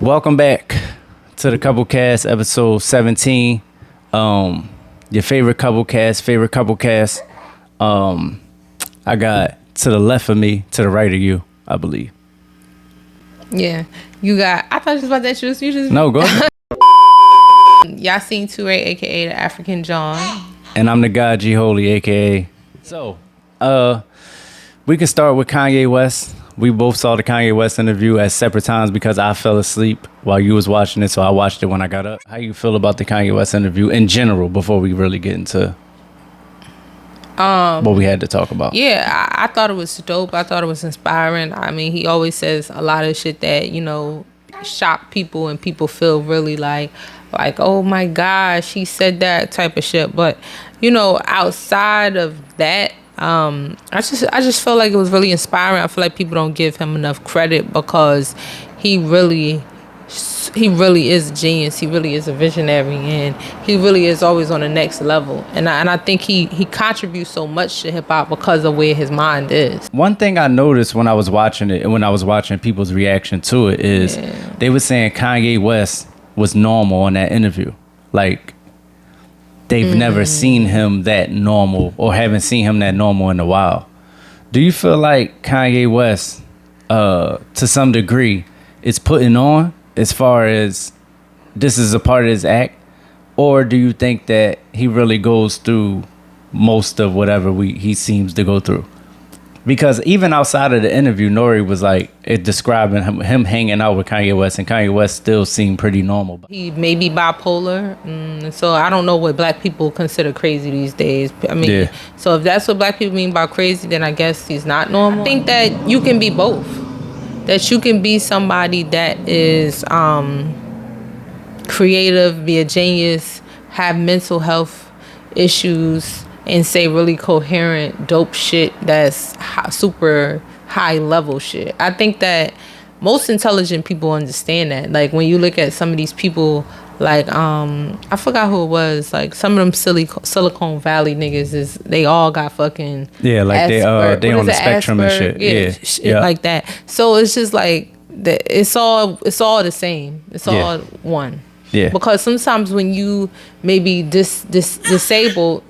Welcome back to the Couple Cast, episode 17. Your favorite couple cast. I got to the left of me, to the right of you, I believe. Yeah, you got. I thought you was about to introduce you. Just No, go ahead. 𝗖𝗢𝗨𝗣𝗟𝗘𝗖𝗔𝗦𝗧, aka the African John. And I'm the guy G Holy, aka. So, we can start with Kanye West. We both saw the Kanye West interview at separate times because I fell asleep while you was watching it, so I watched it when I got up. How you feel about the Kanye West interview in general before we really get into what we had to talk about? Yeah, I thought it was dope. I thought it was inspiring. I mean, he always says a lot of shit that, you know, shock people and people feel really like, oh my gosh, he said that type of shit. But, you know, outside of that, I just felt like it was really inspiring. I feel like people don't give him enough credit because he really is a genius. He really is a visionary, and he really is always on the next level. And I think he contributes so much to hip hop because of where his mind is. One thing I noticed when I was watching it and when I was watching people's reaction to it is they were saying Kanye West was normal in that interview. Like, they've never seen him that normal or haven't seen him that normal in a while. Do you feel like Kanye West, to some degree, is putting on as far as this is a part of his act? Or do you think that he really goes through most of whatever he seems to go through? Because even outside of the interview, Nori was like describing him hanging out with Kanye West, and Kanye West still seemed pretty normal. He may be bipolar, so I don't know what black people consider crazy these days. I mean, So if that's what black people mean by crazy, then I guess he's not normal. I think that you can be both. That you can be somebody that is creative, be a genius, have mental health issues, and say really coherent, dope shit that's super high level shit. I think that most intelligent people understand that. Like, when you look at some of these people, like, I forgot who it was, like some of them Silicon Valley niggas they all got fucking like they on the spectrum Asperger? And shit. Yeah, like that. So it's just like it's all the same. It's all one. Yeah. Because sometimes when you maybe disabled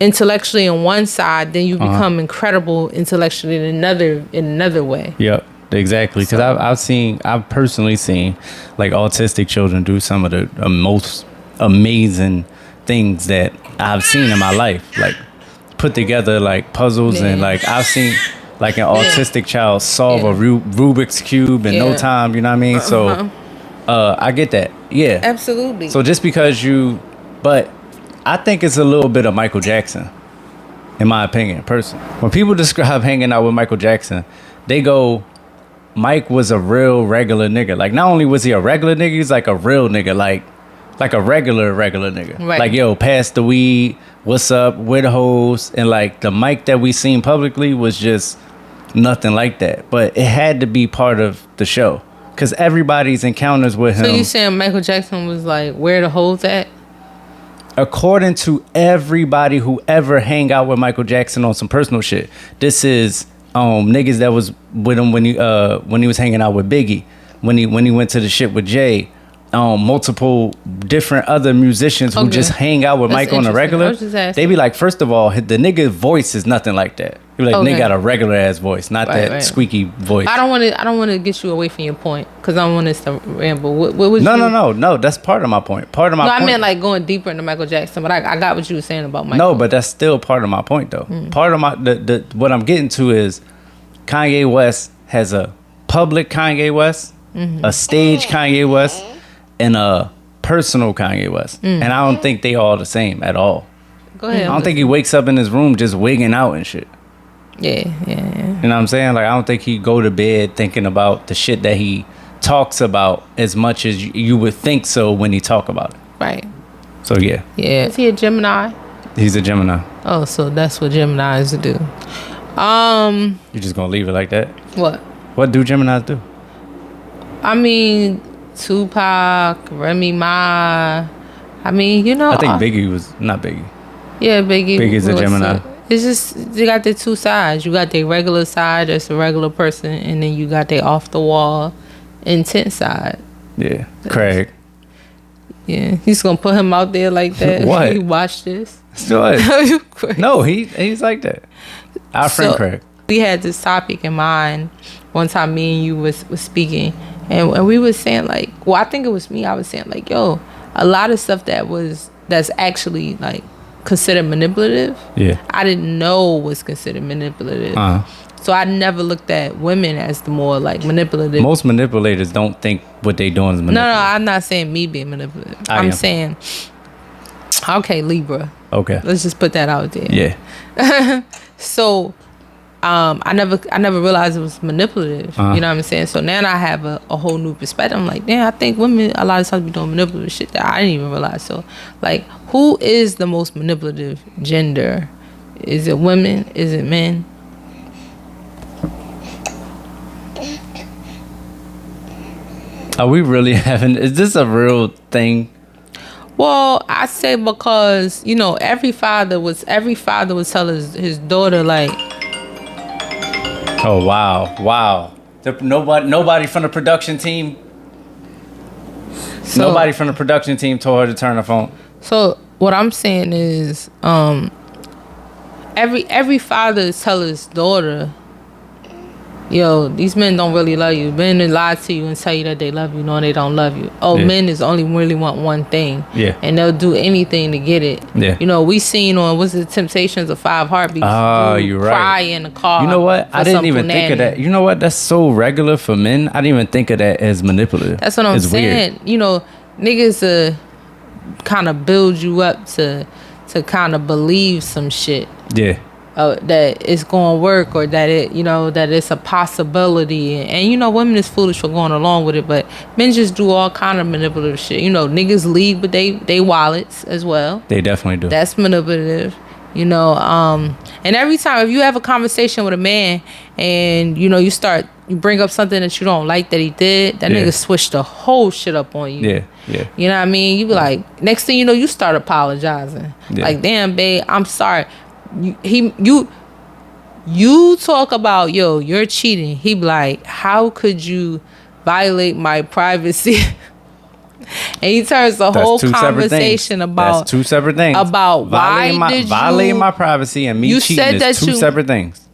intellectually on one side, then you become incredible intellectually in another way. Yep, exactly. Because I've personally seen like autistic children do some of the most amazing things that I've seen in my life. Like put together like puzzles and like I've seen like an autistic child solve a Rubik's Cube in no time. You know what I mean? So I get that. Yeah, absolutely. So just because but I think it's a little bit of Michael Jackson, in my opinion, personally. When people describe hanging out with Michael Jackson, they go, Mike was a real regular nigga. Like, not only was he a regular nigga, he's like a real nigga, like a regular nigga. Right. Like, yo, pass the weed, what's up, where the hoes, and like the Mike that we seen publicly was just nothing like that. But it had to be part of the show, because everybody's encounters with him. So you saying Michael Jackson was like, where the hoes at? According to everybody who ever hang out with Michael Jackson on some personal shit, this is niggas that was with him when he was hanging out with Biggie, when he went to the shit with Jay, multiple different other musicians who just hang out with Mike on a regular. They be like, first of all, the nigga's voice is nothing like that. He be like, nigga got a regular ass voice, not that squeaky voice. I don't want to get you away from your point because I don't want us to ramble. What was No. That's part of my point. Point. I meant like going deeper into Michael Jackson, but I got what you were saying about Michael. No, but that's still part of my point though. Part of my what I'm getting to is Kanye West has a public Kanye West, a stage Kanye West, and a personal Kanye West. And I don't think they all the same at all. Go ahead. I don't think he wakes up in his room just wigging out and shit. Yeah. You know what I'm saying? Like, I don't think he go to bed thinking about the shit that he talks about as much as you would think so when he talk about it. Right. So yeah. Yeah. Is he a Gemini? He's a Gemini. Oh, so that's what Geminis do. You just gonna leave it like that? What do Geminis do? I mean, Tupac, Remy Ma. I mean, you know. I think Biggie was not Biggie. Yeah, Biggie. Biggie's a Gemini. It's just, you got the two sides. You got the regular side, that's a regular person, and then you got the off the wall, intense side. Yeah, Craig. Yeah, he's gonna put him out there like that. What? He watch this. What? You crazy. No, he's like that. Our friend Craig. We had this topic in mind one time. Me and you was speaking, and we was saying like, well, I think it was me. I was saying like, yo, a lot of stuff that's actually like considered manipulative. Yeah. I didn't know was considered manipulative. So I never looked at women as the more like manipulative. Most manipulators don't think what they doing is manipulative. No, I'm not saying me being manipulative. I am saying, okay, Libra. Okay. Let's just put that out there. Yeah. So, I never realized it was manipulative. You know what I'm saying? So now I have a whole new perspective. I'm like, damn, I think women a lot of times be doing manipulative shit that I didn't even realize. So, like, who is the most manipulative gender? Is it women? Is it men? Are we really having? Is this a real thing? Well, I say because every father would tell his daughter like. Oh wow! Nobody from the production team. Nobody from the production team told her to turn her phone. So what I'm saying is, every father tell his daughter, yo, these men don't really love you. Men lie to you and tell you that they love you, knowing they don't love you. Oh, yeah. Men is only really want one thing. Yeah. And they'll do anything to get it. Yeah. We seen on what's the Temptations of 5 Heartbeats. Oh, you're right. Cry in the car. You know what? I didn't even think of that. You know what? That's so regular for men. I didn't even think of that as manipulative. That's what I'm saying. Weird. Niggas kind of build you up to kind of believe some shit. Yeah. That it's going to work, or that that it's a possibility, and women is foolish for going along with it, but men just do all kind of manipulative shit. Niggas lead with they wallets as well. They definitely do. That's manipulative. And every time if you have a conversation with a man and you bring up something that you don't like that he did, that nigga switch the whole shit up on you. Yeah. You know what I mean? You be like, next thing you know, you start apologizing. Yeah. Like, damn, babe, I'm sorry. You talk about, yo, you're cheating. He be like, how could you violate my privacy? And he turns the whole conversation about that's two separate things. About violating my privacy and me cheating is two separate things.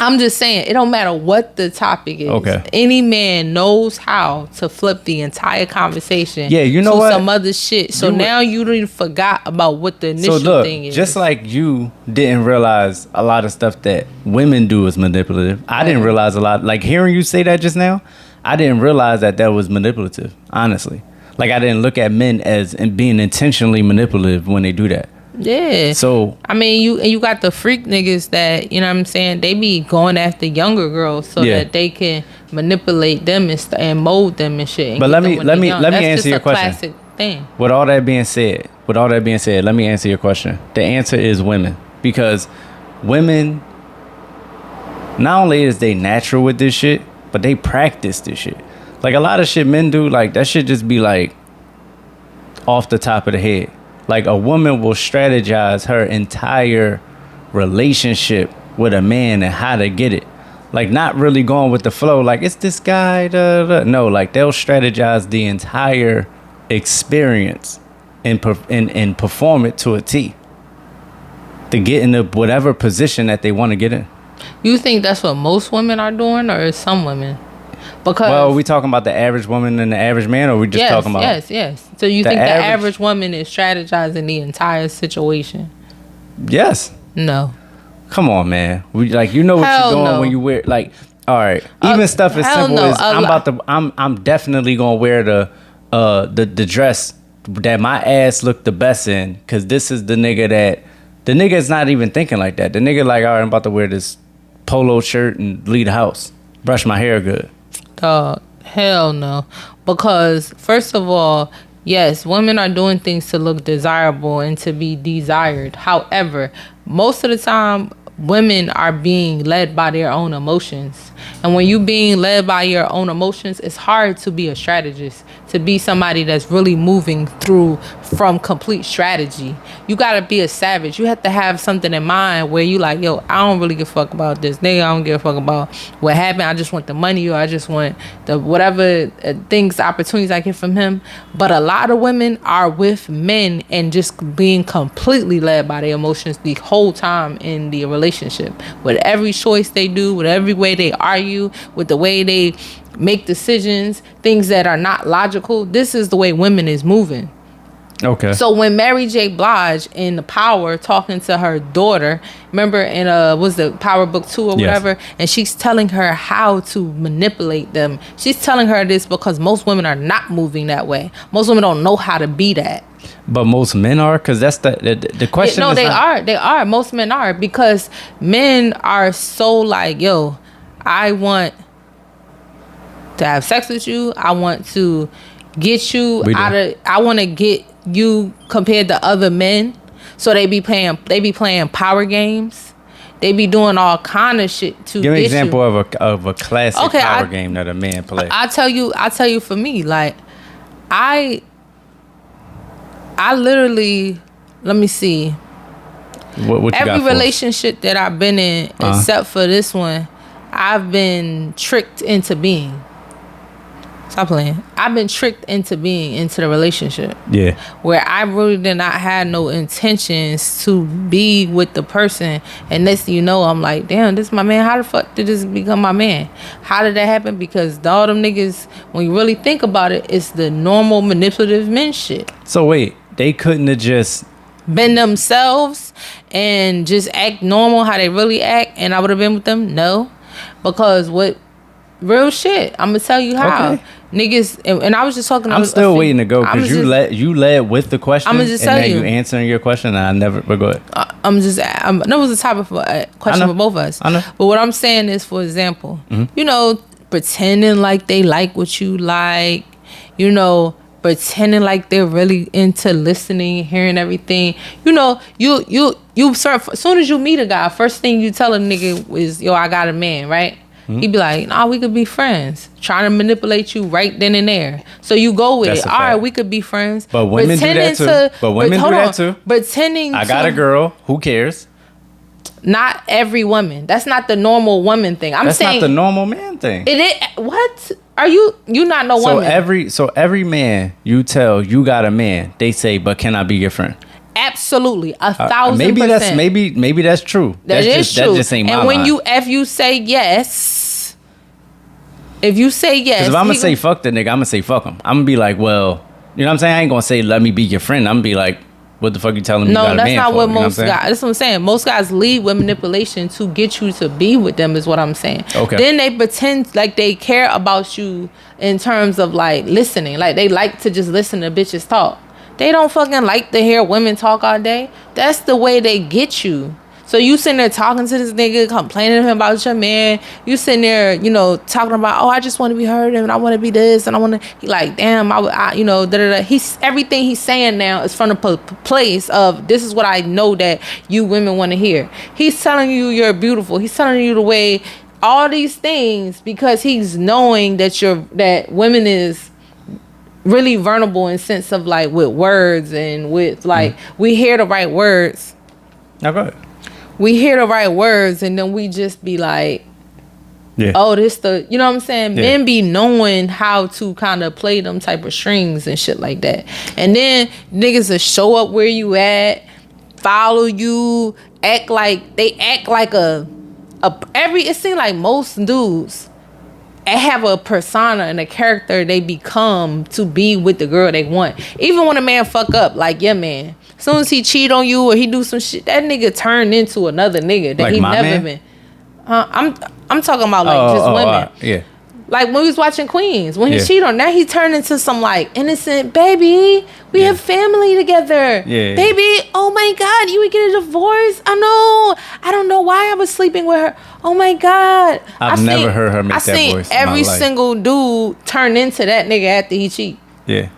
I'm just saying, it don't matter what the topic is. Okay. Any man knows how to flip the entire conversation. Yeah, you know to what? Some other shit. So now you done forgot about what the initial thing is. Just like you didn't realize a lot of stuff that women do is manipulative. I didn't realize a lot. Like hearing you say that just now, I didn't realize that was manipulative. Honestly, like I didn't look at men as being intentionally manipulative when they do that. Yeah. So I mean, you got the freak niggas that, you know what I'm saying, they be going after younger girls so that they can manipulate them and mold them and shit. And but let me answer your question. That's just a classic thing. With all that being said, let me answer your question. The answer is women, because women, not only is they natural with this shit, but they practice this shit. Like a lot of shit men do, like that shit just be like off the top of the head. Like a woman will strategize her entire relationship with a man and how to get it. Like not really going with the flow. Like it's this guy. No, like they'll strategize the entire experience and perform it to a T to get in whatever position that they want to get in. You think that's what most women are doing, or some women? Because are we talking about the average woman and the average man, or are we just talking about yes. So you think the average woman is strategizing the entire situation? Yes. No. Come on, man. We what you're doing when you wear all right. Even stuff as simple as I'm definitely gonna wear the dress that my ass look the best in, because this is the nigga is not even thinking like that. The nigga like, all right, I'm about to wear this polo shirt and leave the house, brush my hair good. Dog, hell no. Because first of all, yes, women are doing things to look desirable and to be desired. However, most of the time, women are being led by their own emotions. And when you being led by your own emotions, it's hard to be a strategist, to be somebody that's really moving through from complete strategy. You gotta be a savage. You have to have something in mind where you like, yo, I don't really give a fuck about this nigga. I don't give a fuck about what happened. I just want the money, or I just want the whatever things, opportunities I get from him. But a lot of women are with men and just being completely led by their emotions the whole time in the relationship. With every choice they do, with every way they argue, with the way they make decisions, things that are not logical. This is the way women is moving. Okay. So when Mary J. Blige in The Power talking to her daughter, remember in was the Power Book 2 or whatever, and she's telling her how to manipulate them. She's telling her this because most women are not moving that way. Most women don't know how to be that. But most men are, because that's the question. No, they are. Most men are, because men are so like, yo, I want to have sex with you. I want to get you I want to get you compared to other men. So they be playing power games. They be doing all kind of shit to give me an get example you. of a classic power game that a man play. I tell you for me, like I literally, let me see. What you every got for relationship that I've been in, except for this one, I've been tricked into being. Stop playing. I've been tricked into being into the relationship. Yeah. Where I really did not have no intentions to be with the person. And next thing you know, I'm like, damn, this is my man. How the fuck did this become my man? How did that happen? Because all them niggas, when you really think about it, it's the normal manipulative men shit. So wait, they couldn't have just been themselves and just act normal how they really act, and I would have been with them? No. Because what real shit, I'm gonna tell you how. Okay. Niggas, and I was just talking. I'm still waiting to go because you led with the question. I'm gonna just tell you answering your question, and I never. But go ahead. That was the type of question for both of us. I know. But what I'm saying is, for example, you know, pretending like they like what you like, you know, pretending like they're really into listening, hearing everything. You know, you start, as soon as you meet a guy, first thing you tell a nigga is, yo, I got a man, right? He'd be like, nah, we could be friends. Trying to manipulate you right then and there. So you go with it. All right, we could be friends. But women do that too. Pretending I got a girl. Who cares? Not every woman. That's not the normal woman thing. That's not the normal man thing. It is. What? Are you not no woman? So every man you tell you got a man, they say, but can I be your friend? Absolutely, 1,000%. Maybe that's true. That just ain't my and when line. if you say yes, because if I'm gonna say fuck the nigga, I'm gonna say fuck him. I'm gonna be like, well, you know what I'm saying? I ain't gonna say let me be your friend. I'm gonna be like, what the fuck you telling me? No, you got that's a man not for? what most guys. That's what I'm saying. Most guys lead with manipulation to get you to be with them. Is what I'm saying. Okay. Then they pretend like they care about you in terms of like listening. Like they like to just listen to bitches talk. They don't fucking like to hear women talk all day. That's the way they get you. So you sitting there talking to this nigga, complaining to him about your man. You sitting there, you know, talking about, oh, I just want to be heard and I want to be this and I want to. He like, damn, you know, da da da. Everything he's saying now is from the place of this is what I know that you women want to hear. He's telling you you're beautiful. He's telling you the way, all these things because he's knowing that women is really vulnerable in sense of like with words and with like we hear the right words. Okay. We hear the right words and then we just be like, yeah. Oh, you know what I'm saying? Yeah. Men be knowing how to kind of play them type of strings and shit like that. And then niggas will show up where you at, follow you, act like it seems like most dudes have a persona and a character they become to be with the girl they want. Even when a man fuck up, like your man, as soon as he cheat on you or he do some shit, that nigga turned into another nigga that like he never man? Been. I'm talking about like just women. Yeah. Like when we was watching Queens, when he cheated on, now he turned into some like innocent baby. We have family together. Yeah. Baby, oh my God, you would get a divorce? I don't know why I was sleeping with her. Oh my God. I've never heard her make that voice. Every single dude turn into that nigga after he cheat. Yeah.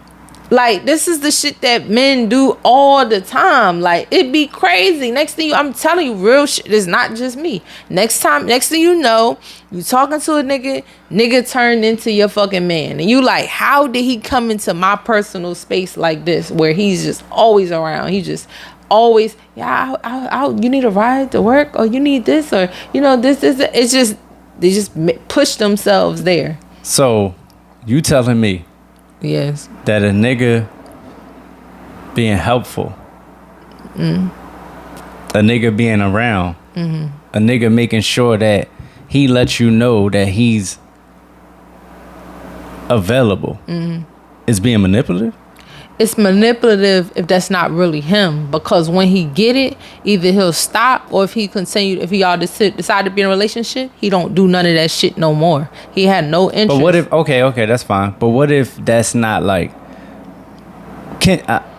Like, this is the shit that men do all the time. Like, it be crazy. Next thing I'm telling you, real shit. It's not just me. Next thing you know, you talking to a nigga turned into your fucking man. And you like, how did he come into my personal space like this, where he's just always around? He just always, yeah, you need a ride to work, or you need this, or, you know, this. It's just, they just push themselves there. So, you telling me yes, that a nigga being helpful, a nigga being around, a nigga making sure that he lets you know that he's available, is being manipulative? It's manipulative if that's not really him, because when he get it, either he'll stop, or if y'all decide to be in a relationship, he don't do none of that shit no more. He had no interest. But what if, okay, that's fine. But what if that's not like,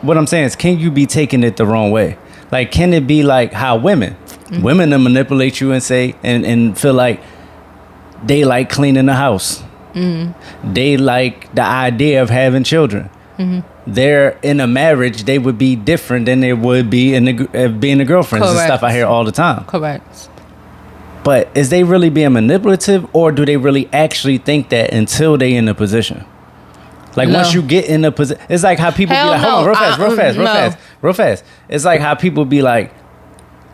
what I'm saying is, can you be taking it the wrong way? Like, can it be like how women that manipulate you and say, and feel like they like cleaning the house. They like the idea of having children. They're in a marriage, they would be different than they would be in being a girlfriends. And stuff I hear all the time. Correct. But is they really being manipulative, or do they really actually think that until they in a position? Like, no. Once you get in a position, it's like how people be like, hold on, real fast. It's like how people be like,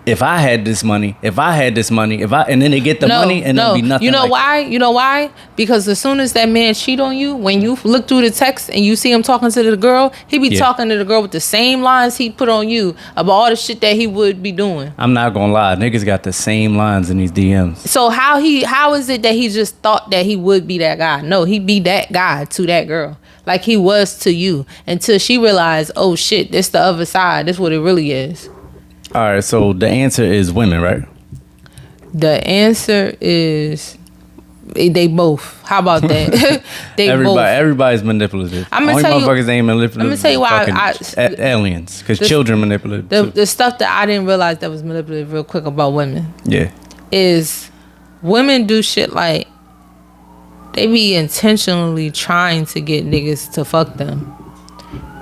if I had this money, and then they get the money and it'll be nothing. You know like why? that. You know why? Because as soon as that man cheat on you, when you look through the text and you see him talking to the girl, he be talking to the girl with the same lines he put on you about all the shit that he would be doing. I'm not gonna lie, niggas got the same lines in these DMs. So how is it that he just thought that he would be that guy? No, he be that guy to that girl, like he was to you, until she realized, oh shit, this the other side. This what it really is. All right, so the answer is women, right? The answer is they both. How about that? Everybody's manipulative. I'm gonna tell you, motherfuckers ain't manipulative. I'm gonna tell you why aliens, because children manipulative. The stuff that I didn't realize that was manipulative, real quick, about women. Yeah, is women do shit like they be intentionally trying to get niggas to fuck them.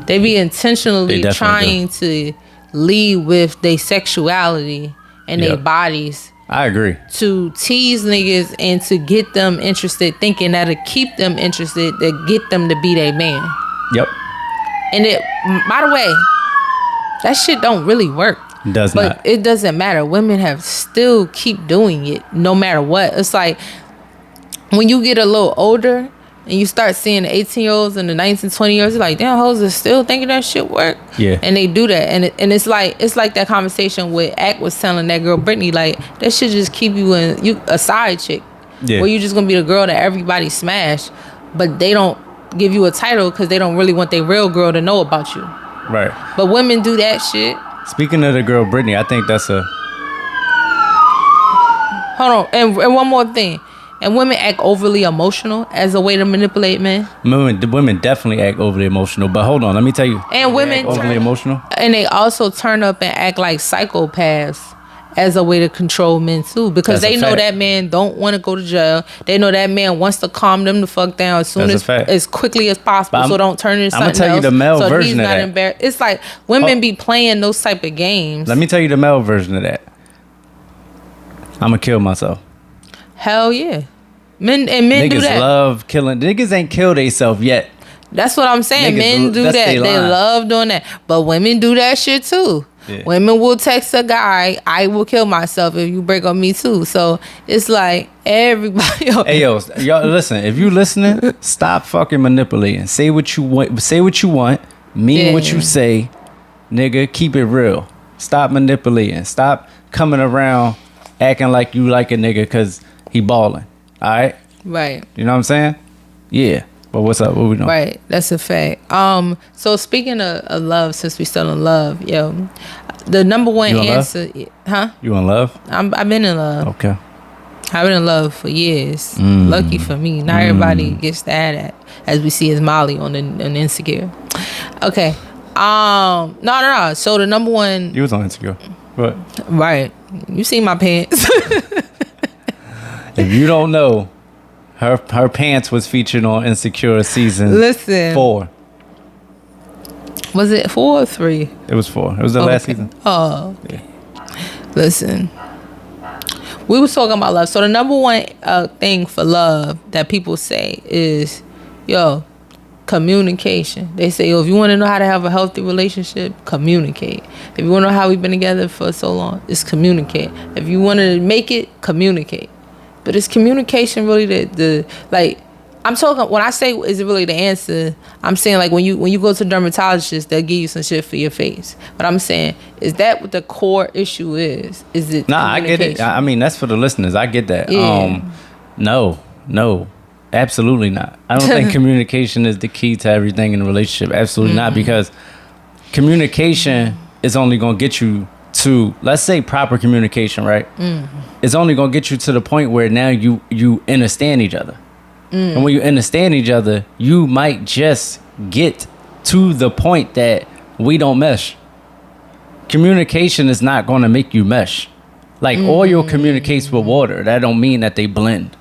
They be intentionally trying to lead with their sexuality and their bodies. I agree. To tease niggas and to get them interested, thinking that'll keep them interested, to get them to be their man. Yep. And by the way, that shit don't really work. But it doesn't matter. Women have still keep doing it no matter what. It's like when you get a little older and you start seeing the 18-year-olds and the 19, 20-year-olds, you're like, damn, hoes are still thinking that shit work. Yeah. And they do that. And it's like that conversation with Ack was telling that girl Brittany, like, that shit just keep you a side chick. Yeah. Where you just gonna be the girl that everybody smash, but they don't give you a title because they don't really want their real girl to know about you. Right. But women do that shit. Speaking of the girl Brittany, I think that's a... Hold on. And one more thing. And women act overly emotional as a way to manipulate men. Women definitely act overly emotional. But hold on, let me tell you. And women overly emotional. And they also turn up and act like psychopaths as a way to control men too, because they know that man don't want to go to jail. They know that man wants to calm them the fuck down as quickly as possible, so don't turn into something else. I'm gonna tell you the male version of that. It's like women be playing those type of games. Let me tell you the male version of that. I'm gonna kill myself. Hell yeah. Men niggas do that. Love killing. Niggas ain't killed themselves yet. That's what I'm saying. Men do that. They love doing that. But women do that shit too. Yeah. Women will text a guy, I will kill myself if you break on me too. So it's like everybody. Hey yo, y'all listen. If you listening, stop fucking manipulating. Say what you want. Mean what you say. Nigga, keep it real. Stop manipulating. Stop coming around acting like you like a nigga because he balling. All right? Right. You know what I'm saying? Yeah. But what's up? What we doing? Right. That's a fact. So speaking of love, since we still in love, yo, the number one answer, huh? You in love? I've been in love. Okay. I've been in love for years. Lucky for me. Not everybody gets that, as we see as Molly on Insecure. Okay. No. So the number one. You was on Insecure. What? Right. You see my pants. If you don't know, her pants was featured on Insecure season 4. Was it 4 or 3? It was 4. It was the last season. Oh, okay. Listen, we was talking about love. So the number one thing for love that people say is, communication. They say, if you want to know how to have a healthy relationship, communicate. If you want to know how we've been together for so long, it's communicate. If you want to make it, communicate. But is communication really the like? I'm talking, when I say is it really the answer, I'm saying like when you go to the dermatologist, they'll give you some shit for your face. But I'm saying, is that what the core issue is? Is it I get it. I mean, that's for the listeners. I get that. Yeah. No, absolutely not. I don't think communication is the key to everything in a relationship. Absolutely not, because communication is only going to get you to, let's say, proper communication, right? It's only going to get you to the point where now you understand each other. And when you understand each other, you might just get to the point that we don't mesh. Communication is not going to make you mesh. Like oil communicates with water. That don't mean that they blend.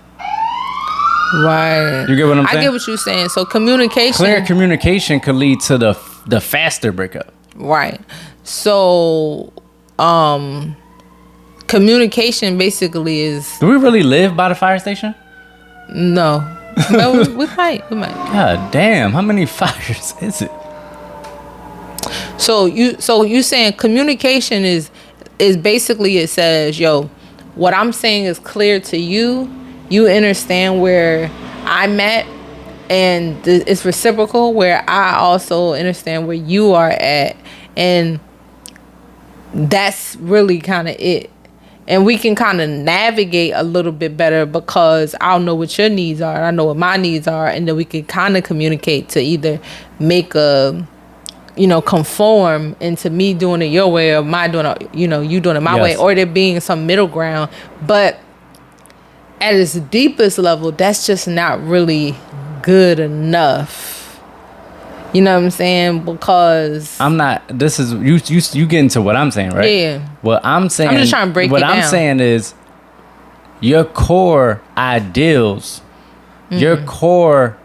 Right. You get what I'm saying? I get what you're saying. So communication. Clear communication could lead to the faster breakup. Right. So communication basically is. Do we really live by the fire station? No. we might. God damn, how many fires is it? So you saying communication is basically, it says, what I'm saying is clear to you. You understand where I'm at, and it's reciprocal where I also understand where you are at, and that's really kind of it. And we can kind of navigate a little bit better because I'll know what your needs are. I know what my needs are. And then we can kind of communicate to either make conform into me doing it your way or my doing it, you doing it my way, or there being some middle ground. But at its deepest level, that's just not really good enough. You know what I'm saying? Because I'm not. This is you get into what I'm saying, right? Yeah. What I'm saying. I'm just trying to break it down. What I'm saying is, your core ideals, your core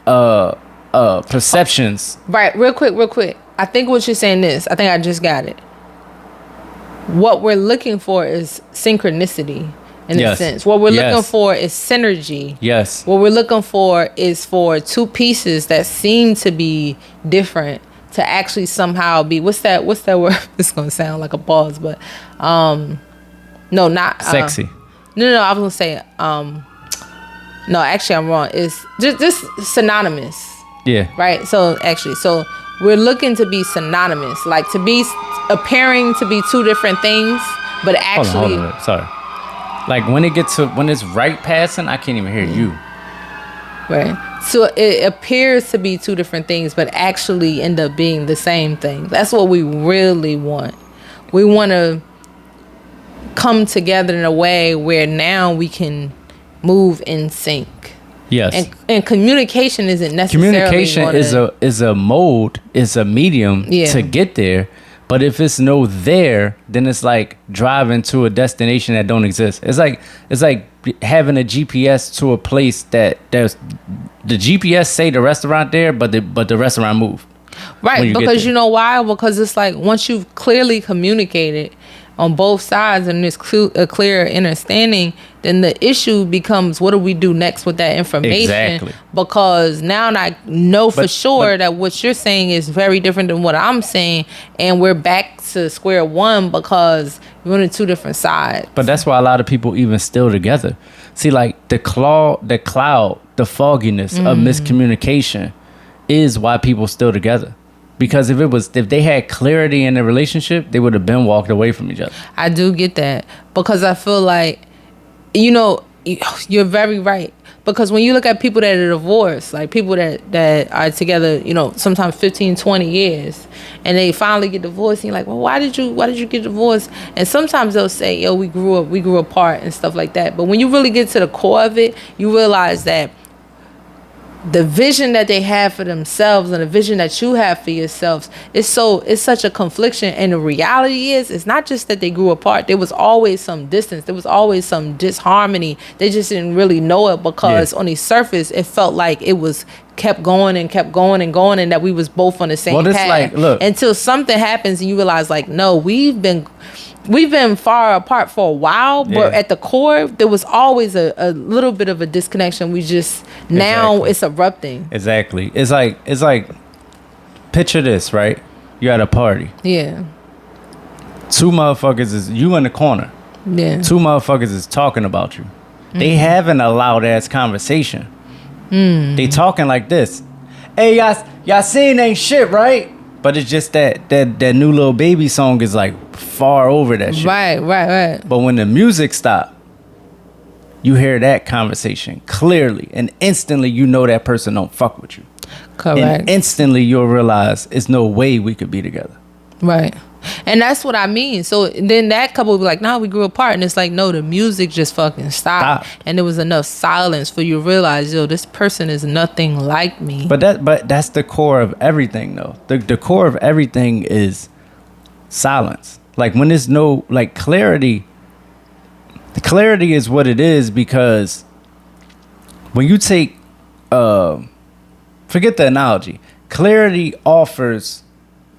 perceptions. Right. Real quick. I think what you're saying is, I think I just got it. What we're looking for is synchronicity. In a sense, what we're looking for is synergy. Yes. What we're looking for is for two pieces that seem to be different to actually somehow be. What's that word? It's gonna sound like a pause, but no, not sexy. No. I was gonna say no. Actually, I'm wrong. It's just synonymous. Yeah. Right. So we're looking to be synonymous, like to be appearing to be two different things, but actually. Hold on. Sorry. Like when it's right passing, I can't even hear you. Right. So it appears to be two different things, but actually end up being the same thing. That's what we really want. We want to come together in a way where now we can move in sync. Yes. And communication isn't necessarily. Communication is a mode, is a medium to get there. But if it's no there, then it's like driving to a destination that don't exist. It's like having a GPS to a place that there's the GPS say the restaurant there, but the restaurant move. Right, because you know why? Because it's like once you've clearly communicated on both sides and there's a clear understanding, then the issue becomes what do we do next with that information? Exactly. Because now I know for sure that what you're saying is very different than what I'm saying, and we're back to square one because we're on two different sides. But that's why a lot of people even still together. See, like the cloud, the fogginess of miscommunication is why people still together. Because if they had clarity in their relationship, they would have been walked away from each other. I do get that. Because I feel like, you're very right. Because when you look at people that are divorced, like people that are together, sometimes 15, 20 years, and they finally get divorced, and you're like, well, why did you get divorced? And sometimes they'll say, we grew apart and stuff like that. But when you really get to the core of it, you realize that the vision that they have for themselves and the vision that you have for yourselves, it's such a confliction. And the reality is, it's not just that they grew apart. There was always some distance. There was always some disharmony. They just didn't really know it, because on the surface, it felt like it was kept going and kept going and going, and that we was both on the same path. Like, look, until something happens and you realize, like, no, we've been far apart for a while, but at the core, there was always a little bit of a disconnection. We just, now it's erupting. Exactly. It's like, picture this, right? You're at a party. Yeah. Two motherfuckers is, you in the corner. Yeah. Two motherfuckers is talking about you. Mm-hmm. They having a loud ass conversation. They talking like this. Hey, y'all seen ain't shit, right? But it's just that new Lil Baby song is like far over that shit. Right. But when the music stop, you hear that conversation clearly, and instantly you know that person don't fuck with you. Correct. And instantly you'll realize it's no way we could be together. Right. And that's what I mean. So then that couple would be like, nah, we grew apart. And it's like, no, the music just fucking stopped. And there was enough silence for you to realize, yo, this person is nothing like me. But that's the core of everything, though. The core of everything is silence. Like, when there's no, like, clarity. The clarity is what it is, because when you take, forget the analogy. Clarity offers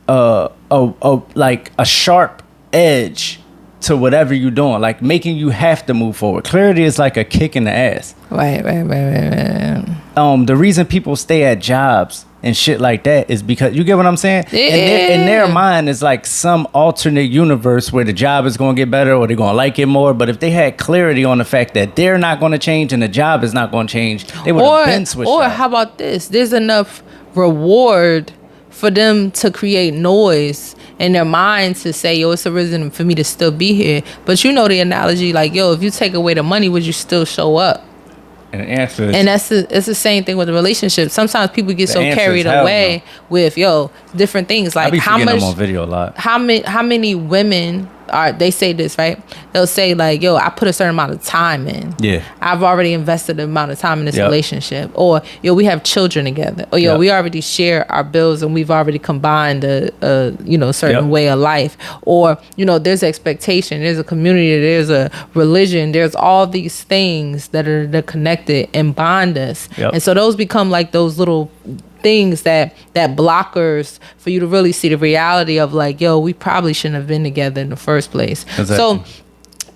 like a sharp edge to whatever you're doing, like making you have to move forward. Clarity is like a kick in the ass. Right. The reason people stay at jobs and shit like that is because, you get what I'm saying? Yeah. In their mind, it's like some alternate universe where the job is going to get better, or they're going to like it more. But if they had clarity on the fact that they're not going to change and the job is not going to change, they would have been switched. Or how about this? There's enough reward for them to create noise in their mind to say, yo, it's a reason for me to still be here. But you know the analogy, like, yo, if you take away the money, would you still show up? And the answer is, and it's the same thing with the relationship. Sometimes people get so carried away with, yo, different things. Like, how much, them on video a lot. How many women they say this, right? They'll say, like, yo, I put a certain amount of time in. Yeah. I've already invested an amount of time in this relationship. Or, yo, we have children together. Or, yo, we already share our bills and we've already combined a certain way of life. Or, there's expectation, there's a community, there's a religion, there's all these things that are connected and bond us. And so those become like those little things that blockers for you to really see the reality of, like, yo, we probably shouldn't have been together in the first place. Exactly. So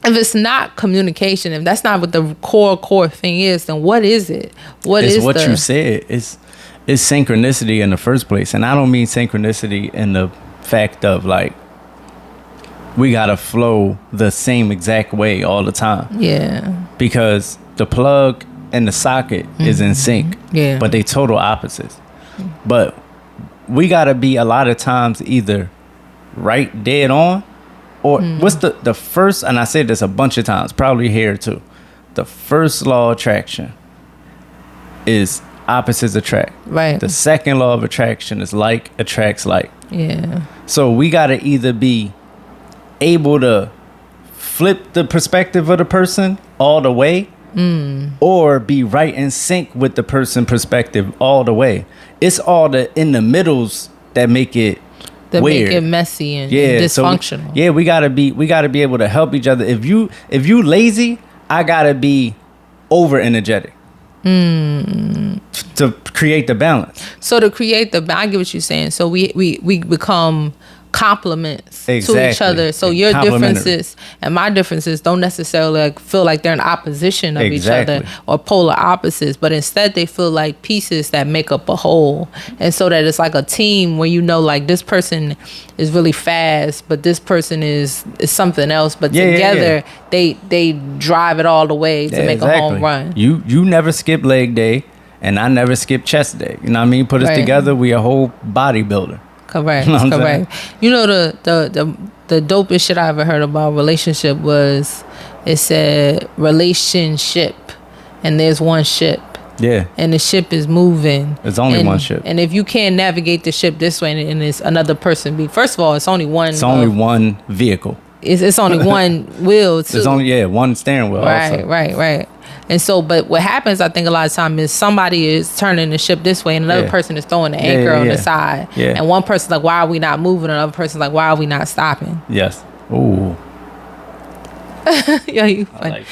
if it's not communication, if that's not what the core thing is, then what is it? You said. It's synchronicity in the first place. And I don't mean synchronicity in the fact of, like, we gotta flow the same exact way all the time. Yeah. Because the plug and the socket is in sync. Yeah. But they total opposites. But we gotta be, a lot of times, either right dead on, or what's the first, and I said this a bunch of times, probably here too, the first law of attraction is opposites attract. Right. The second law of attraction is like attracts like. Yeah. So we gotta either be able to flip the perspective of the person all the way, or be right in sync with the person perspective all the way. It's all the in the middles that make it weird. Make it messy and dysfunctional. So we gotta be able to help each other. If you lazy, I gotta be over energetic to create the balance. So to create I get what you're saying. So we become complements to each other. So your differences and my differences don't necessarily, like, feel like they're in opposition of each other or polar opposites, but instead they feel like pieces that make up a whole. And so that it's like a team where, like, this person is really fast, but this person is something else, but together they drive it all the way to make a home run. You never skip leg day, and I never skip chest day. You know what I mean? Put us together, we a whole bodybuilder. Correct. You know correct. The dopest shit I ever heard about relationship was, it said relationship, and there's one ship. Yeah. And the ship is moving. It's only one ship. And if you can't navigate the ship this way, and it's another person, first of all, it's only one. It's only one vehicle. It's only one wheel. Too. There's only one steering wheel. Right. Also. Right. And so, but what happens, I think a lot of time is somebody is turning the ship this way and another person is throwing the anchor on the side. Yeah. And one person's like, why are we not moving? And another person's like, why are we not stopping? Yes. Ooh. Yo, you funny. Like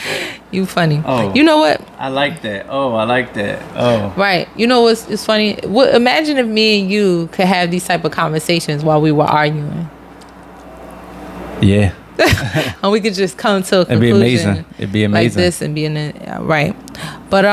you funny. Oh, you know what? I like that. Oh, I like that. Oh. Right. You know what's it's funny? Imagine if me and you could have these type of conversations while we were arguing. Yeah. And we could just come to a conclusion. It'd be amazing. It'd be amazing. Like this and be in it. Right. But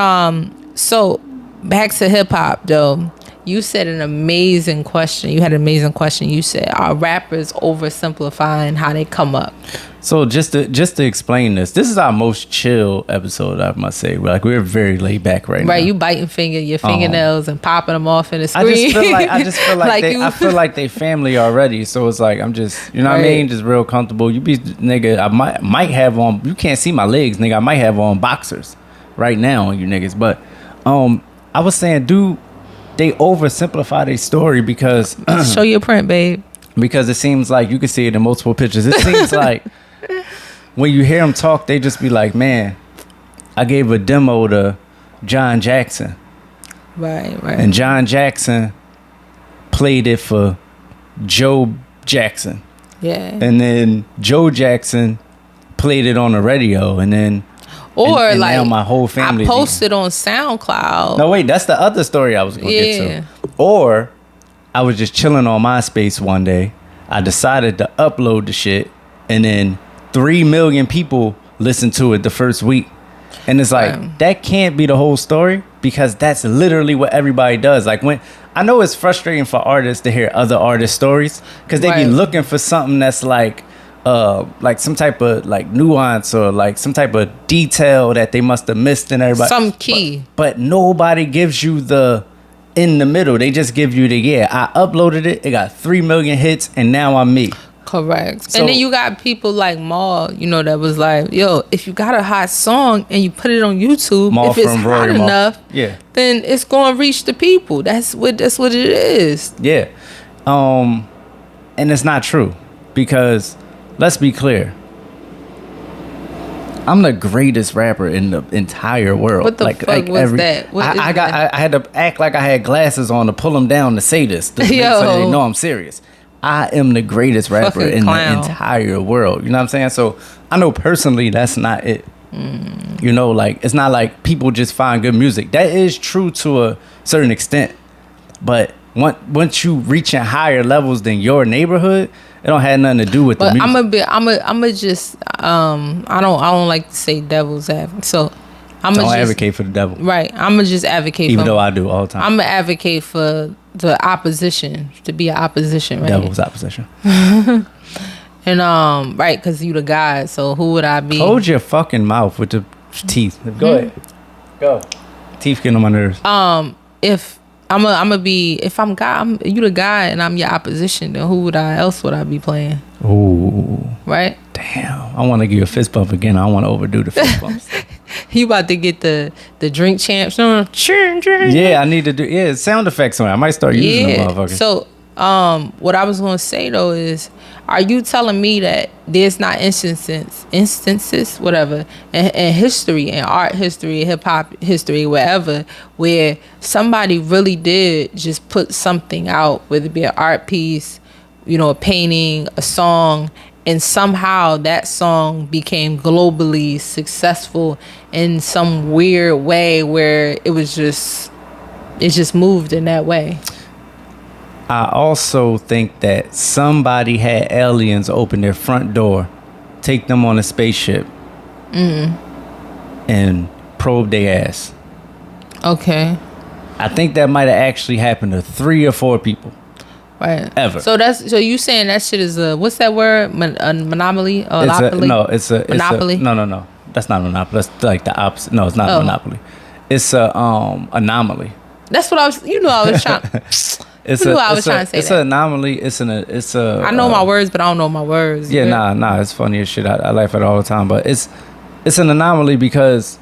so back to hip hop though. You said an amazing question. You had an amazing question. You said, are rappers oversimplifying how they come up? So just to explain this is our most chill episode, I must say. Like, we're very laid back right now. Right, you biting your fingernails and popping them off in the screen. I just feel like I feel like they family already. So it's like I'm just, you know what I mean, just real comfortable. You be nigga, I might have on. You can't see my legs, nigga. I might have on boxers right now on you niggas. But I was saying, dude, they oversimplify their story because show your print, babe. Because it seems like you can see it in multiple pictures. It seems like when you hear them talk, they just be like, man, I gave a demo to John Jackson. Right. And John Jackson played it for Joe Jackson. Yeah. And then Joe Jackson played it on the radio. And then and like now my whole family. I posted on SoundCloud. No, wait, that's the other story I was going to get to. Or I was just chilling on MySpace one day. I decided to upload the shit, and then 3 million people listened to it the first week. And it's like, that can't be the whole story, because that's literally what everybody does. Like, when I know it's frustrating for artists to hear other artists' stories, because they be looking for something that's like some type of like nuance or like some type of detail that they must have missed in everybody. Some key. But nobody gives you the in the middle. They just give you the, I uploaded it. It got 3 million hits and now I'm me. Correct. So, and then you got people like Maul, that was like, yo, if you got a hot song and you put it on YouTube, Maul, if it's hot enough, then it's going to reach the people. That's what it is. Yeah. And it's not true, because let's be clear. I'm the greatest rapper in the entire world. What the fuck was that? I had to act like I had glasses on to pull them down to say this. So they know I'm serious. I am the greatest rapper in the entire world. You know what I'm saying? So I know personally that's not it. Like, it's not like people just find good music. That is true to a certain extent. But once you reaching higher levels than your neighborhood, it don't have nothing to do with the music. I don't like to say devil's advocate. So don't advocate for the devil. Right. I'm going to just advocate even though I do all the time. I'm going to advocate for the opposition, to be an opposition, right? Devil's opposition. And right, because you the guy, so who would I be? Hold your fucking mouth with the teeth. Go ahead. Go. Teeth getting on my nerves. If I'm you the guy and I'm your opposition, then who else would I be playing? Ooh. Right? Damn. I want to give you a fist bump again. I don't want to overdo the fist bumps. You about to get the drink champs. Yeah, I need to do sound effects on it. I might start using them motherfuckers. So what I was gonna say though is, are you telling me that there's not instances, whatever, in history, in art history, hip hop history, wherever, where somebody really did just put something out, whether it be an art piece, a painting, a song, and somehow that song became globally successful in some weird way where it just moved in that way? I also think that somebody had aliens open their front door, take them on a spaceship, and probe their ass. Okay. I think that might have actually happened to 3 or 4 people. Right. Ever. So you saying that shit is what's that word? A monopoly? It's a monopoly. No. That's not monopoly. That's like the opposite. No, it's not monopoly. It's a anomaly. That's what I was trying. It's an anomaly. I know my words, but I don't know my words. Yeah, nah. It's funny as shit. I laugh at it all the time, but it's an anomaly because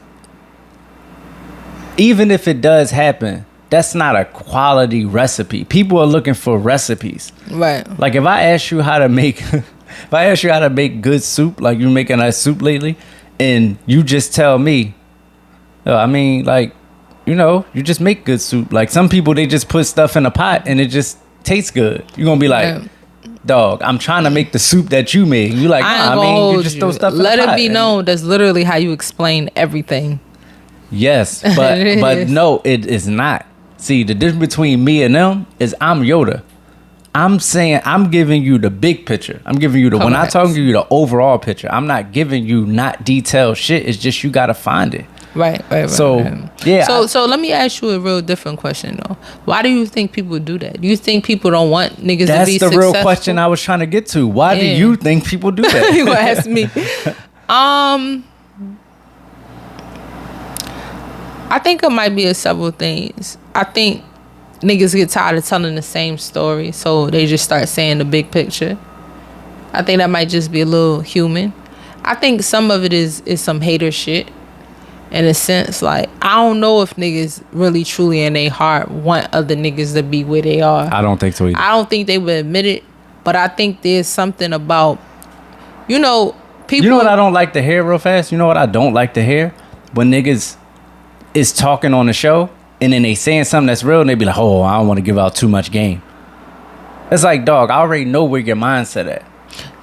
even if it does happen, that's not a quality recipe. People are looking for recipes. Right. Like if I ask you how to make, good soup, like you're making a soup lately, and you just tell me, I mean, like, you know, you just make good soup. Like, some people, they just put stuff in a pot and it just tastes good. You're gonna be like, dog, I'm trying to make the soup that you made. You like, nah, I mean, you just throw stuff in the pot. Let it be known that's literally how you explain everything. Yes, but no, it is not. See, the difference between me and them is I'm Yoda. I'm saying, I'm giving you the big picture. I'm giving you when I talk to you the overall picture. I'm not giving you not detailed shit. It's just you got to find it. Right. So, yeah. So let me ask you a real different question, though. Why do you think people do that? Do you think people don't want niggas to be successful? That's the real question I was trying to get to. Why do you think people do that? You gonna ask me? I think it might be several things. I think niggas get tired of telling the same story, so they just start saying the big picture. I think that might just be a little human. I think some of it is some hater shit. In a sense, like, I don't know if niggas really truly in their heart want other niggas to be where they are. I don't think so either. I don't think they would admit it, but I think there's something about, you know, people. You know what I don't like to hear real fast? You know what I don't like to hear? When niggas is talking on the show and then they saying something that's real and they be like, oh, I don't want to give out too much game. It's like, dog, I already know where your mindset at.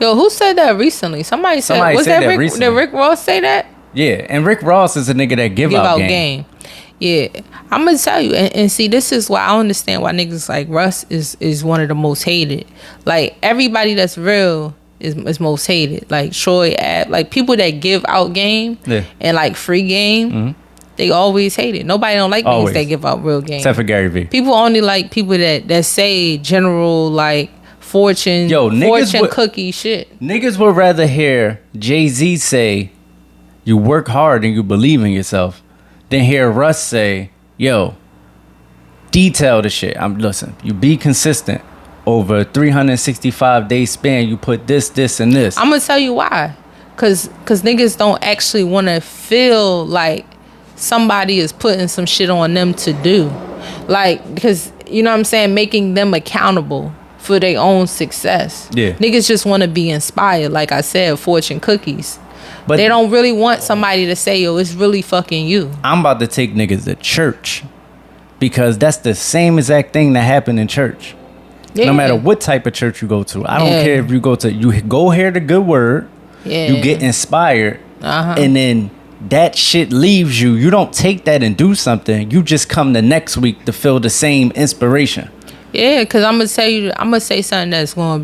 Yo, who said that recently? Somebody said that Rick, recently. Did Rick Ross say that? Yeah, and Rick Ross is a nigga that give out game. Yeah, I'm gonna tell you, and see, this is why I understand why niggas like Russ is one of the most hated. Like, everybody that's real is most hated. Like Troy, like people that give out game and like free game, they always hate it. Nobody don't like niggas that give out real game. Except for Gary Vee. People only like people that say general like fortune cookie shit. Niggas would rather hear Jay-Z say, you work hard and you believe in yourself, then hear Russ say, yo, detail the shit. Listen, you be consistent over a 365 day span. You put this, and this. I'm gonna tell you why. Cause niggas don't actually want to feel like somebody is putting some shit on them to do. Like, because, you know what I'm saying, making them accountable for their own success. Yeah. Niggas just want to be inspired. Like I said, fortune cookies. But they don't really want somebody to say, yo, it's really fucking you. I'm about to take niggas to church because that's the same exact thing that happened in church. Yeah. No matter what type of church you go to. I don't care if you go hear the good word, you get inspired, and then that shit leaves you. You don't take that and do something. You just come the next week to feel the same inspiration. Yeah, because I'm going to say something that's going to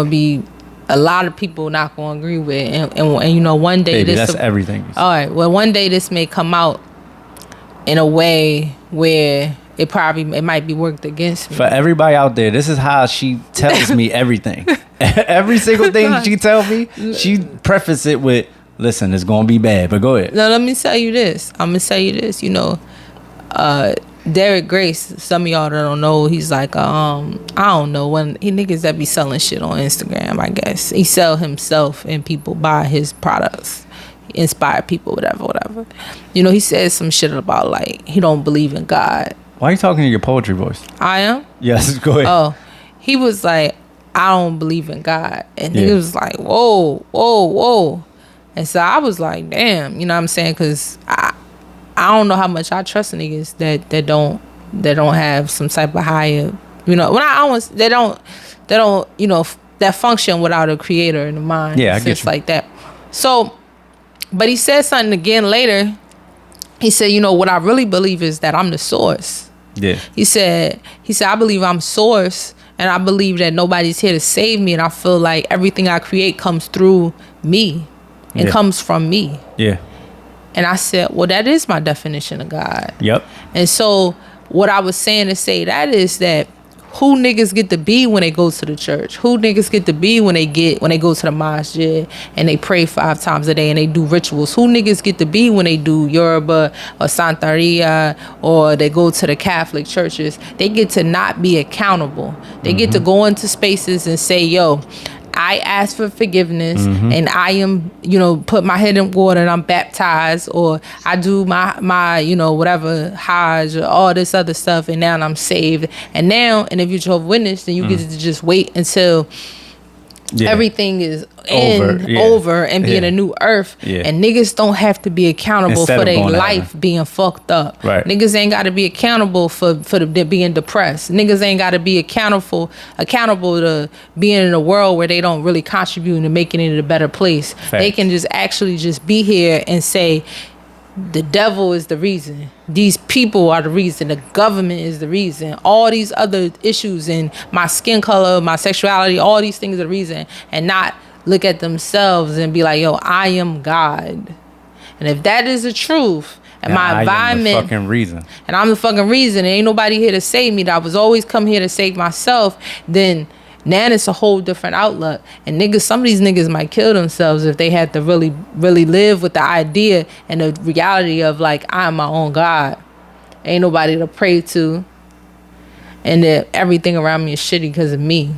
be a lot of people not going to agree with, and you know, one day that's everything. All right, well, one day this may come out in a way where it might be worked against me. For everybody out there, this is how she tells me everything. Every single thing she tells me, she prefaces it with, listen, it's going to be bad, but go ahead. No, let me tell you this. I'm going to tell you this. You know, Derek Grace, some of y'all that don't know, he's like, I don't know, niggas that be selling shit on Instagram, I guess. He sell himself and people buy his products, inspire people, whatever. You know, he says some shit about, like, he don't believe in God. Why are you talking in your poetry voice? I am? Yes, go ahead. Oh, he was like, I don't believe in God. And he was like, whoa. And so I was like, damn, you know what I'm saying? Because I don't know how much I trust niggas that don't have some type of higher, you know, they don't, you know, that function without a creator in the mind. Yeah, I get you. Like that. So, but he said something again later. He said, you know, what I really believe is that I'm the source. Yeah. He said, I believe I'm source, and I believe that nobody's here to save me, and I feel like everything I create comes through me and comes from me. Yeah. And I said, well, that is my definition of God. Yep. And so what I was saying to say that is that who niggas get to be when they go to the church? Who niggas get to be when they go to the masjid and they pray 5 times a day and they do rituals? Who niggas get to be when they do Yoruba or Santeria or they go to the Catholic churches? They get to not be accountable. They get to go into spaces and say, yo, I ask for forgiveness and I am, you know, put my head in water and I'm baptized, or I do my you know, whatever, Hajj or all this other stuff, and now I'm saved. And now, and if you're Jehovah's Witness, then you get to just wait until everything is over and being a new earth, and niggas don't have to be accountable for their life being fucked up. Right. Niggas ain't got to be accountable for being depressed. Niggas ain't got to be accountable to being in a world where they don't really contribute to making it a better place. Facts. They can just actually just be here and say, the devil is the reason. These people are the reason. The government is the reason. All these other issues in my skin color, my sexuality, all these things are the reason. And not look at themselves and be like, yo, I am God. And if that is the truth, and my environment, I'm the fucking reason. And I'm the fucking reason, and ain't nobody here to save me, that I was always come here to save myself, then now it's a whole different outlook. And niggas, some of these niggas might kill themselves if they had to really, really live with the idea and the reality of like, I'm my own God. Ain't nobody to pray to. And that everything around me is shitty because of me.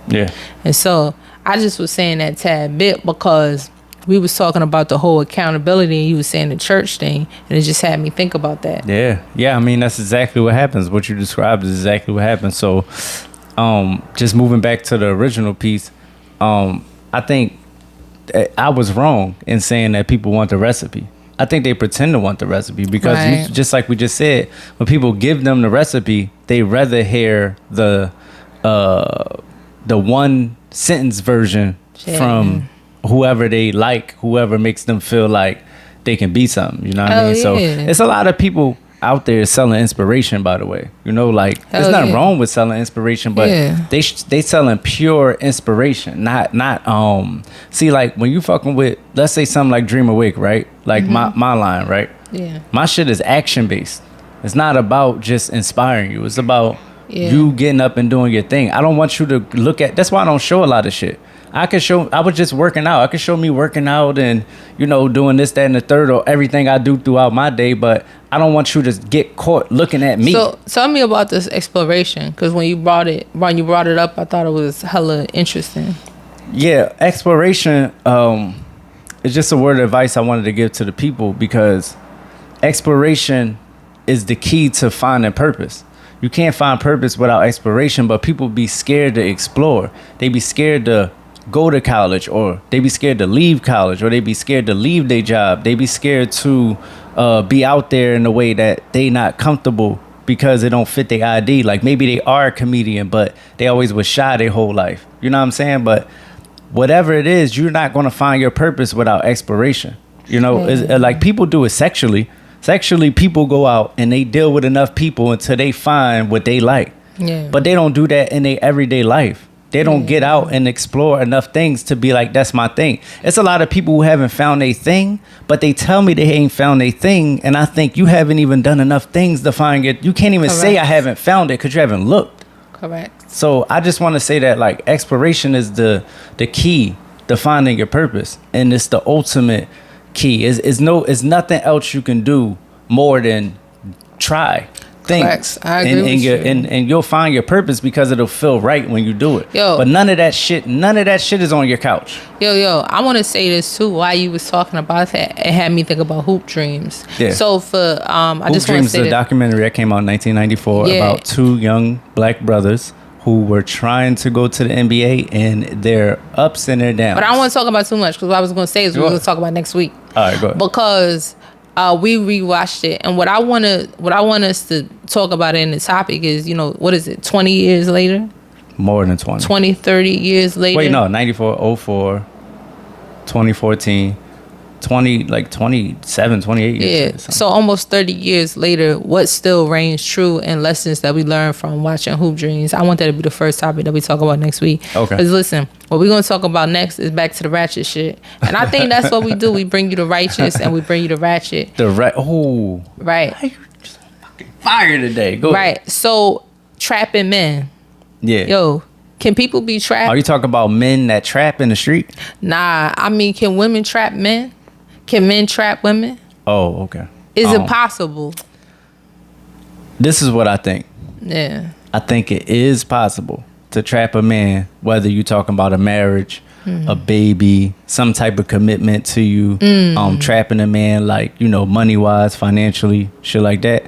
Yeah. And so I just was saying that tad bit because we was talking about the whole accountability and you was saying the church thing, and it just had me think about that. Yeah. I mean, that's exactly what happens. What you described is exactly what happens. So just moving back to the original piece, I think I was wrong in saying that people want the recipe. I think they pretend to want the recipe because just like we just said, when people give them the recipe, they rather hear the one sentence version from whoever they like, whoever makes them feel like they can be something. You know what I mean? So it's a lot of people out there selling inspiration, by the way. You know, like there's nothing wrong with selling inspiration, but they selling pure inspiration, not see, like when you fucking with, let's say something like Dream Awake, right? Like my line, right? Yeah. My shit is action based. It's not about just inspiring you. It's about you getting up and doing your thing. I don't want you to look at, that's why I don't show a lot of shit. I was just working out. I could show me working out and, you know, doing this, that, and the third, or everything I do throughout my day, but I don't want you to get caught looking at me. So tell me about this exploration, because when you brought it up, I thought it was hella interesting. Yeah, exploration is just a word of advice I wanted to give to the people, because exploration is the key to finding purpose. You can't find purpose without exploration, but people be scared to explore. They be scared to go to college, or they be scared to leave college, or they be scared to leave their job. They be scared to be out there in a way that they not comfortable because it don't fit their ID. Like maybe they are a comedian, but they always was shy their whole life. You know what I'm saying? But whatever it is, you're not going to find your purpose without exploration. You know, it's, like people do it sexually. Sexually, people go out and they deal with enough people until they find what they like. Yeah. But they don't do that in their everyday life. They don't get out and explore enough things to be like, that's my thing. It's a lot of people who haven't found a thing, but they tell me they ain't found a thing. And I think you haven't even done enough things to find it. You can't even say I haven't found it because you haven't looked. Correct. So I just want to say that like exploration is the key to finding your purpose. And it's the ultimate key. It's nothing else you can do more than try. Things. I agree with you. And you'll find your purpose because it'll feel right when you do it. But none of that shit is on your couch. I want to say this too. While you was talking about that, it had me think about Hoop Dreams. Yeah. So for I Hoop just want to Dreams say is a documentary that came out in 1994 about two young black brothers who were trying to go to the NBA, and their ups and their downs. But I don't want to talk about too much, because what I was going to say is we're going to talk about next week. All right, go ahead. Because we rewatched it, and what I want us to talk about in the topic is, you know, what is it, 20 years later? More than 20. 20, 30 years later. Wait, no, 94, 04, 2014, 27, 28 years. Yeah, so almost 30 years later, what still reigns true and lessons that we learned from watching Hoop Dreams? I want that to be the first topic that we talk about next week. Okay. Because listen, what we're going to talk about next is back to the ratchet shit. And I think that's what we do. We bring you the righteous and we bring you the ratchet. Right. You're just fucking fire today. Go ahead. Right. So, trapping men. Yeah. Yo, can people be trapped? Are you talking about men that trap in the street? Nah, I mean, can women trap men? Can men trap women? Oh, okay. Is it possible? This is what I think. Yeah. I think it is possible to trap a man, whether you're talking about a marriage, a baby, some type of commitment to you, trapping a man, like, you know, money-wise, financially, shit like that.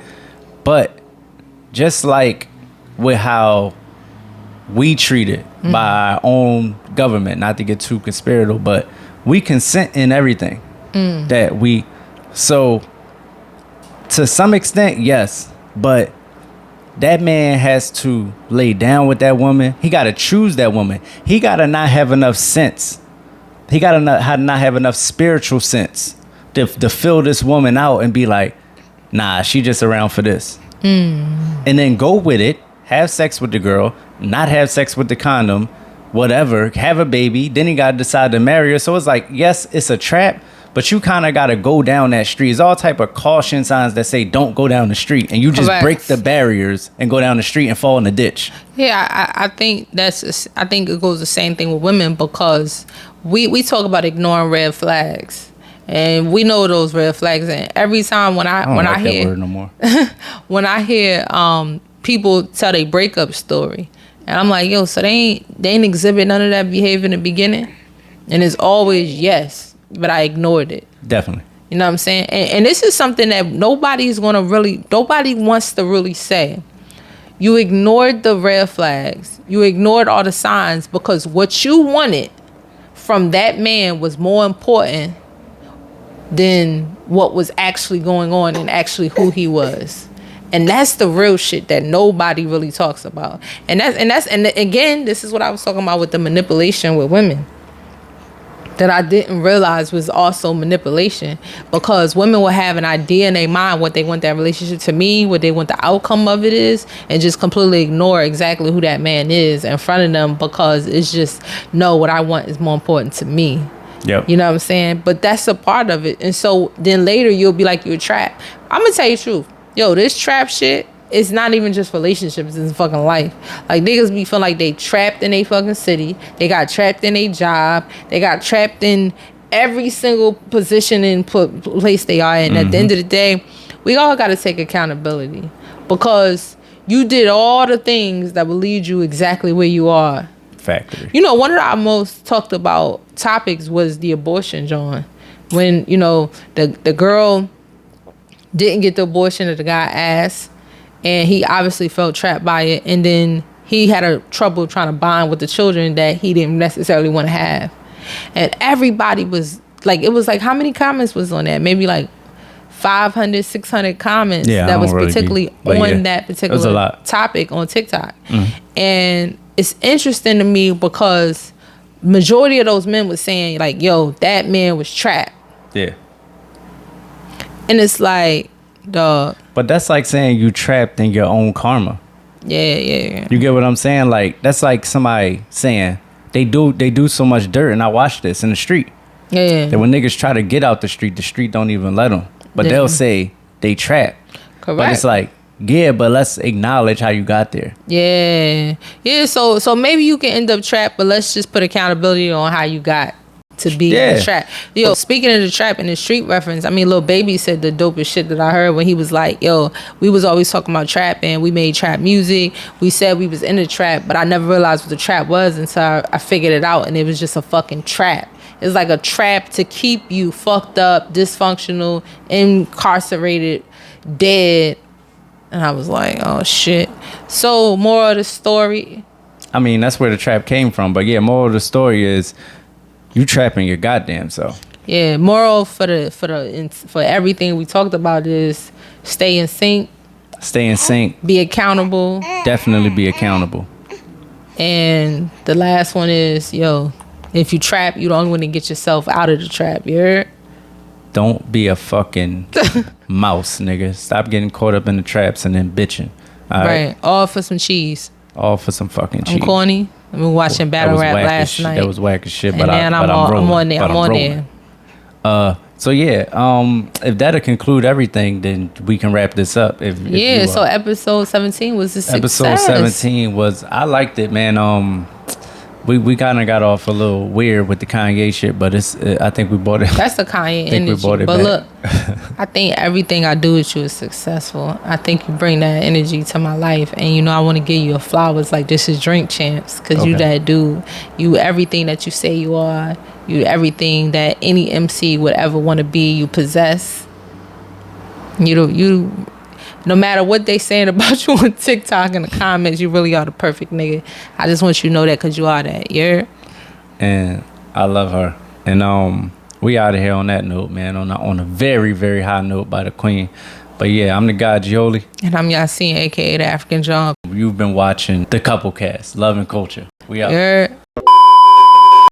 But just like with how we treated by our own government. Not to get too conspiratorial, but we consent in everything that we. So to some extent, yes, but that man has to lay down with that woman. He got to choose that woman. He got to not have enough sense. He got to not have enough spiritual sense to fill this woman out and be like, nah, she just around for this. And then go with it, have sex with the girl, not have sex with the condom, whatever, have a baby. Then he got to decide to marry her. So it's like, yes, it's a trap, but you kind of got to go down that street. There's all type of caution signs that say don't go down the street. And you just break the barriers and go down the street and fall in the ditch. Yeah, I think I think it goes the same thing with women, because we talk about ignoring red flags. And we know those red flags. And every time when I hear that word no more. When I hear people tell their breakup story, and I'm like, yo, so they ain't exhibit none of that behavior in the beginning? And it's always yes, but I ignored it. Definitely. You know what I'm saying? And this is something that nobody wants to really say. You ignored the red flags. You ignored all the signs because what you wanted from that man was more important than what was actually going on and actually who he was. And that's the real shit that nobody really talks about. And again, this is what I was talking about with the manipulation with women, that I didn't realize was also manipulation, because women will have an idea in their mind what they want that relationship to be, what they want the outcome of it is, and just completely ignore exactly who that man is in front of them, because it's just, no, what I want is more important to me. Yep. You know what I'm saying? But that's a part of it. And so then later you'll be like, you're trapped. I'm going to tell you the truth. Yo, this trap shit is not even just relationships. It's fucking life. Like, niggas be feeling like they trapped in a fucking city. They got trapped in a job. They got trapped in every single position and place they are in. At the end of the day, we all got to take accountability, because you did all the things that will lead you exactly where you are. Factory. You know, one of our most talked about topics was the abortion, John. When, you know, the girl didn't get the abortion that the guy asked, and he obviously felt trapped by it, and then he had a trouble trying to bond with the children that he didn't necessarily want to have. And everybody was like, it was like, how many comments was on that? Maybe like 500, 600 comments that was particularly on that particular topic on TikTok. And it's interesting to me because majority of those men was saying like, yo, that man was trapped. Yeah. And it's like, dog. But that's like saying you trapped in your own karma. Yeah. You get what I'm saying? Like, that's like somebody saying they do so much dirt, and I watch this in the street. Yeah. That when niggas try to get out the street don't even let them. But they'll say they trapped. Correct. But it's like, yeah, but let's acknowledge how you got there. Yeah. So maybe you can end up trapped, but let's just put accountability on how you got to be in the trap. Yo, speaking of the trap and the street reference, I mean, Lil Baby said the dopest shit that I heard when he was like, yo, we was always talking about trap and we made trap music. We said we was in the trap, but I never realized what the trap was until I figured it out, and it was just a fucking trap. It's like a trap to keep you fucked up, dysfunctional, incarcerated, dead. And I was like, oh shit. So moral of the story. I mean, that's where the trap came from. But yeah, moral of the story is you trapping your goddamn self. Yeah, moral for everything we talked about is stay in sync. Stay in sync. Be accountable. Definitely be accountable. And the last one is, yo, if you trap, you don't want to get yourself out of the trap. You heard? Don't be a fucking mouse, nigga. Stop getting caught up in the traps and then bitching. All right. All for some cheese. All for some fucking cheese. I'm corny. I've been watching battle rap last night. That was whack as shit, but I'm on there. So yeah, if that'll conclude everything, then we can wrap this up. So episode 17 was a success. Episode 17 was, I liked it, man. We kind of got off a little weird with the Kanye shit, but I think we bought it. That's the Kanye energy. But back. Look, I think everything I do with you is successful. I think you bring that energy to my life, and you know I want to give you a flowers like this is Drink Champs, because you that dude. You everything that you say you are. You everything that any MC would ever want to be. You possess. You no matter what they saying about you on TikTok in the comments, you really are the perfect nigga. I just want you to know that because you are that. Yeah. And I love her. And we out of here on that note, man. On a very, very high note by the Queen. But yeah, I'm the guy Gioli. And I'm Yasin, aka the African John. You've been watching The Couple Cast, Love and Culture. We out. Yeah.